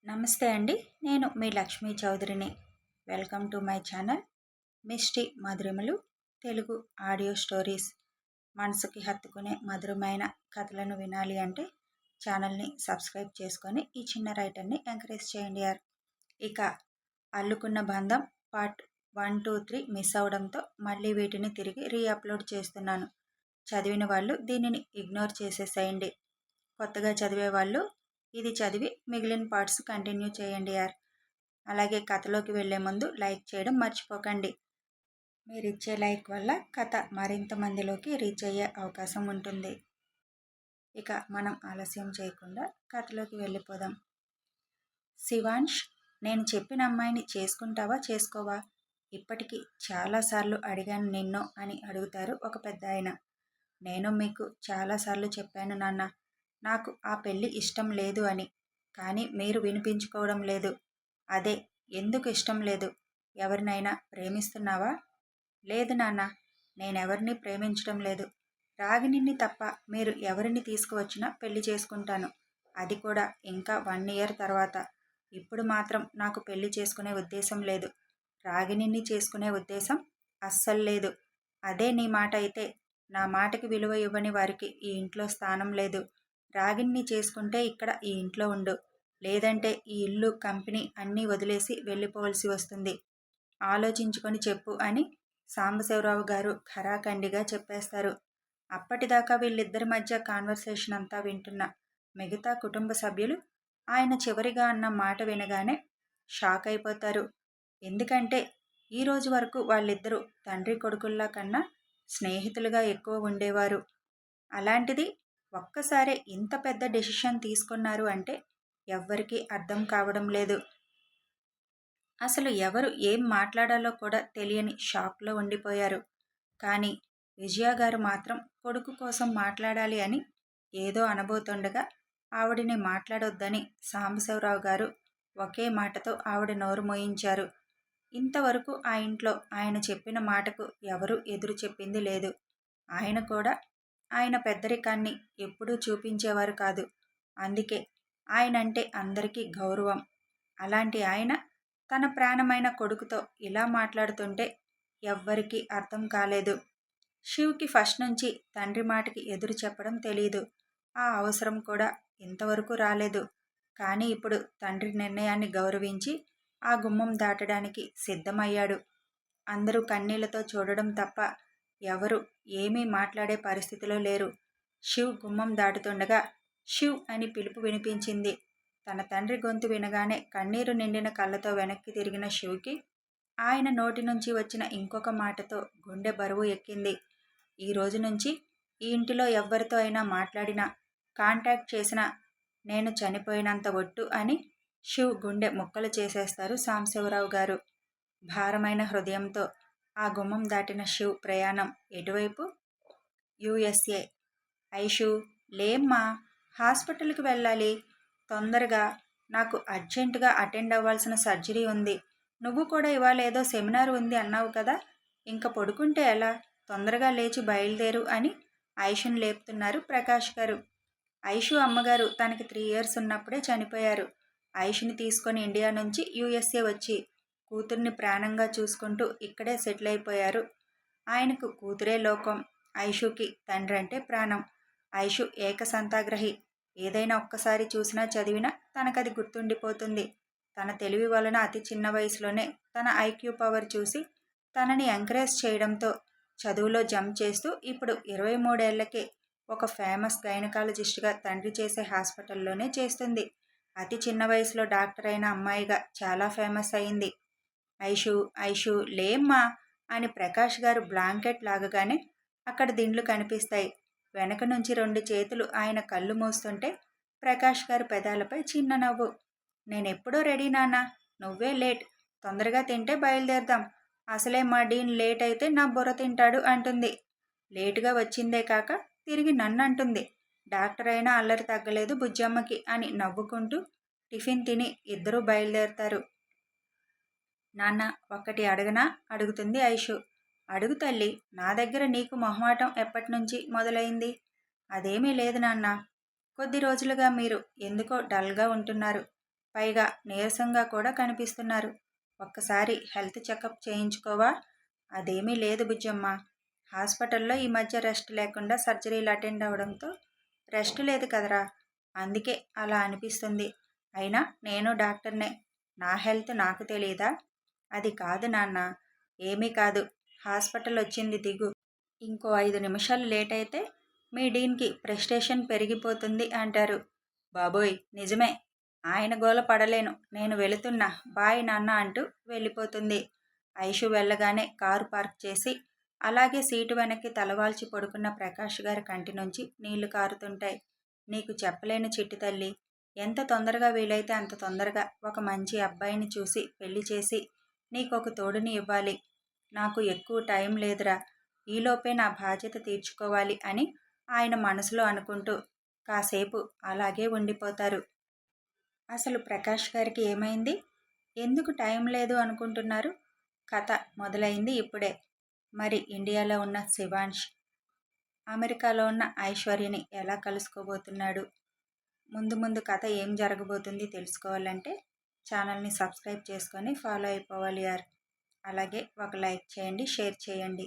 నమస్తే అండి. నేను మీ లక్ష్మీ చౌదరిని. Welcome to my channel misty మధురిమలు తెలుగు ఆడియో స్టోరీస్. మనసుకి హత్తుకునే మధురమైన కథలను వినాలి అంటే ఛానల్ని సబ్స్క్రైబ్ చేసుకొని ఈ చిన్న రైటర్ని ఎంకరేజ్ చేయండి యార్. ఇక అల్లుకున్న బంధం పార్ట్ 1, 2, 3 మిస్ అవడంతో మళ్ళీ వీటిని తిరిగి రీఅప్లోడ్ చేస్తున్నాను. చదివిన వాళ్ళు దీనిని ఇగ్నోర్ చేసేసేయండి. కొత్తగా చదివే వాళ్ళు ఇది చదివి మిగిలిన పార్ట్స్ కంటిన్యూ చేయండి యార్. అలాగే కథలోకి వెళ్ళే ముందు లైక్ చేయడం మర్చిపోకండి. మీరు ఇచ్చే లైక్ వల్ల కథ మరింత మందిలోకి రీచ్ అయ్యే అవకాశం ఉంటుంది. ఇక మనం ఆలస్యం చేయకుండా కథలోకి వెళ్ళిపోదాం. శివాంష్, నేను చెప్పిన అమ్మాయిని చేసుకుంటావా చేసుకోవా? ఇప్పటికీ చాలాసార్లు అడిగాను నిన్ను అని అడుగుతారు ఒక పెద్ద ఆయన. నేను మీకు చాలాసార్లు చెప్పాను నాన్న, నాకు ఆ పెళ్ళి ఇష్టం లేదు అని. కానీ మీరు వినిపించుకోవడం లేదు. అదే, ఎందుకు ఇష్టం లేదు? ఎవరినైనా ప్రేమిస్తున్నావా? లేదు నాన్న, నేనెవరిని ప్రేమించడం లేదు. రాగిణిని తప్ప మీరు ఎవరిని తీసుకువచ్చినా పెళ్లి చేసుకుంటాను. అది కూడా ఇంకా 1 ఇయర్ తర్వాత. ఇప్పుడు మాత్రం నాకు పెళ్లి చేసుకునే ఉద్దేశం లేదు. రాగిణిని చేసుకునే ఉద్దేశం అస్సలు లేదు. అదే నీ మాట అయితే నా మాటకి విలువ ఇవ్వని వారికి ఈ ఇంట్లో స్థానం లేదు. రాగిణిని చేసుకుంటే ఇక్కడ ఈ ఇంట్లో ఉండు, లేదంటే ఈ ఇల్లు, కంపెనీ అన్నీ వదిలేసి వెళ్ళిపోవలసి వస్తుంది. ఆలోచించుకొని చెప్పు అని సాంబశివరావు గారు ఖరాఖండిగా చెప్పేస్తారు. అప్పటిదాకా వీళ్ళిద్దరి మధ్య కాన్వర్సేషన్ అంతా వింటున్న మిగతా కుటుంబ సభ్యులు ఆయన చివరిగా అన్న మాట వినగానే షాక్ అయిపోతారు. ఎందుకంటే ఈ రోజు వరకు వాళ్ళిద్దరూ తండ్రి కొడుకుల్లా కన్నా స్నేహితులుగా ఎక్కువ ఉండేవారు. అలాంటిది ఒక్కసారే ఇంత పెద్ద డెసిషన్ తీసుకున్నారు అంటే ఎవ్వరికీ అర్థం కావడం లేదు. అసలు ఎవరు ఏం మాట్లాడాలో కూడా తెలియని షాక్లో ఉండిపోయారు. కానీ విజయ గారు మాత్రం కొడుకు కోసం మాట్లాడాలి అని ఏదో అనబోతుండగా ఆవిడిని మాట్లాడొద్దని సాంబశివరావు గారు ఒకే మాటతో ఆవిడ నోరు మోయించారు. ఇంతవరకు ఆ ఇంట్లో ఆయన చెప్పిన మాటకు ఎవరూ ఎదురు చెప్పింది లేదు. ఆయన కూడా ఆయన పెద్దరికాన్ని ఎప్పుడూ చూపించేవారు కాదు. అందుకే ఆయనంటే అందరికీ గౌరవం. అలాంటి ఆయన తన ప్రాణమైన కొడుకుతో ఇలా మాట్లాడుతుంటే ఎవ్వరికీ అర్థం కాలేదు. శివ్కి ఫస్ట్ నుంచి తండ్రి మాటకి ఎదురు చెప్పడం తెలీదు. ఆ అవసరం కూడా ఇంతవరకు రాలేదు. కానీ ఇప్పుడు తండ్రి నిర్ణయాన్ని గౌరవించి ఆ గుమ్మం దాటడానికి సిద్ధమయ్యాడు. అందరూ కన్నీళ్లతో చూడడం తప్ప ఎవరు ఏమీ మాట్లాడే పరిస్థితిలో లేరు. శివ్ గుమ్మం దాటుతుండగా శివ్ అని పిలుపు వినిపించింది. తన తండ్రి గొంతు వినగానే కన్నీరు నిండిన కళ్ళతో వెనక్కి తిరిగిన శివ్కి ఆయన నోటి నుంచి వచ్చిన ఇంకొక మాటతో గుండె బరువు ఎక్కింది. ఈ రోజు నుంచి ఈ ఇంటిలో ఎవ్వరితో అయినా మాట్లాడినా, కాంటాక్ట్ చేసినా నేను చనిపోయినంత ఒట్టు అని శివ్ గుండె ముక్కలు చేసేస్తారు సాంబశివరావు గారు. భారమైన హృదయంతో ఆ గుమ్మం దాటిన శివ్ ప్రయాణం ఎటువైపు? USA. ఐషు, లేమ్మా, హాస్పిటల్కి వెళ్ళాలి. తొందరగా, నాకు అర్జెంటుగా అటెండ్ అవ్వాల్సిన సర్జరీ ఉంది. నువ్వు కూడా ఇవాళ ఏదో సెమినార్ ఉంది అన్నావు కదా, ఇంకా పడుకుంటే ఎలా? తొందరగా లేచి బయలుదేరు అని ఐషుని లేపుతున్నారు ప్రకాష్ గారు. ఐషు అమ్మగారు తనకి 3 ఇయర్స్ ఉన్నప్పుడే చనిపోయారు. ఐషుని తీసుకొని ఇండియా నుంచి USA వచ్చి కూతుర్ని ప్రాణంగా చూసుకుంటూ ఇక్కడే సెటిల్ అయిపోయారు. ఆయనకు కూతురే లోకం. ఐషుకి తండ్రి అంటే ప్రాణం. ఐషు ఏకసంతాగ్రహి. ఏదైనా ఒక్కసారి చూసినా చదివినా తనకది గుర్తుండిపోతుంది. తన తెలివి వలన అతి చిన్న వయసులోనే తన IQ పవర్ చూసి తనని ఎంకరేజ్ చేయడంతో చదువులో జంప్ చేస్తూ ఇప్పుడు 23 ఏళ్లకే ఒక ఫేమస్ గైనకాలజిస్ట్గా తండ్రి చేసే హాస్పిటల్లోనే చేస్తుంది. అతి చిన్న వయసులో డాక్టర్ అయిన అమ్మాయిగా చాలా ఫేమస్ అయింది. ఐషు, ఐషు, లేమ్మా అని ప్రకాష్ గారు బ్లాంకెట్ లాగగానే అక్కడ దిండ్లు కనిపిస్తాయి. వెనక నుంచి 2 చేతులు ఆయన కళ్ళు మూస్తుంటే ప్రకాష్ గారు పెదాలపై చిన్న నవ్వు. నేనెప్పుడో రెడీ నాన్న, నువ్వే లేట్. తొందరగా తింటే బయలుదేరదాం. అసలే మా డీన్ లేట్ అయితే నా బుర్ర తింటాడు అంటుంది. లేటుగా వచ్చిందే కాక తిరిగి నన్ను అంటుంది. డాక్టర్ అయినా అల్లరి తగ్గలేదు బుజ్జమ్మకి అని నవ్వుకుంటూ టిఫిన్ తిని ఇద్దరూ బయలుదేరతారు. నాన్న, ఒక్కటి అడగనా? అడుగుతుంది ఐషు. అడుగు తల్లి, నా దగ్గర నీకు మొహమాటం ఎప్పటినుంచి మొదలైంది? అదేమీ లేదు నాన్న, కొద్ది రోజులుగా మీరు ఎందుకో డల్గా ఉంటున్నారు. పైగా నీరసంగా కూడా కనిపిస్తున్నారు. ఒక్కసారి హెల్త్ చెకప్ చేయించుకోవా? అదేమీ లేదు బుజ్జమ్మ. హాస్పిటల్లో ఈ మధ్య రెస్ట్ లేకుండా సర్జరీలు అటెండ్ అవడంతో రెస్ట్ లేదు కదరా, అందుకే అలా అనిపిస్తుంది. అయినా నేను డాక్టర్నే, నా హెల్త్ నాకు తెలీదా? అది కాదు నాన్న, ఏమీ కాదు. హాస్పిటల్ వచ్చింది దిగు. ఇంకో 5 నిమిషాలు లేట్ అయితే మీ డీన్కి ప్రెస్టేషన్ పెరిగిపోతుంది అంటారు. బాబోయ్ నిజమే, ఆయన గోల పడలేను, నేను వెళుతున్నా, బాయ్ నాన్న అంటూ వెళ్ళిపోతుంది. ఐషు వెళ్ళగానే కారు పార్క్ చేసి అలాగే సీటు వెనక్కి తలవాల్చి పడుకున్న ప్రకాష్ గారి కంటి నుంచి నీళ్లు కారుతుంటాయి. నీకు చెప్పలేని చిట్టి తల్లి, ఎంత తొందరగా వీలైతే అంత తొందరగా ఒక మంచి అబ్బాయిని చూసి పెళ్లి చేసి నీకొక తోడుని ఇవ్వాలి. నాకు ఎక్కువ టైం లేదురా, ఈలోపే నా బాధ్యత తీర్చుకోవాలి అని ఆయన మనసులో అనుకుంటూ కాసేపు అలాగే ఉండిపోతారు. అసలు ప్రకాష్ గారికి ఏమైంది? ఎందుకు టైం లేదు అనుకుంటున్నారు? కథ మొదలైంది ఇప్పుడే. మరి ఇండియాలో ఉన్న శివాంష్ అమెరికాలో ఉన్న ఐశ్వర్యని ఎలా కలుసుకోబోతున్నాడు? ముందు ముందు కథ ఏం జరగబోతుంది తెలుసుకోవాలంటే ఛానల్ని సబ్స్క్రైబ్ చేసుకొని ఫాలో అయిపోవాలి యార్. అలాగే ఒక లైక్ చేయండి, షేర్ చేయండి.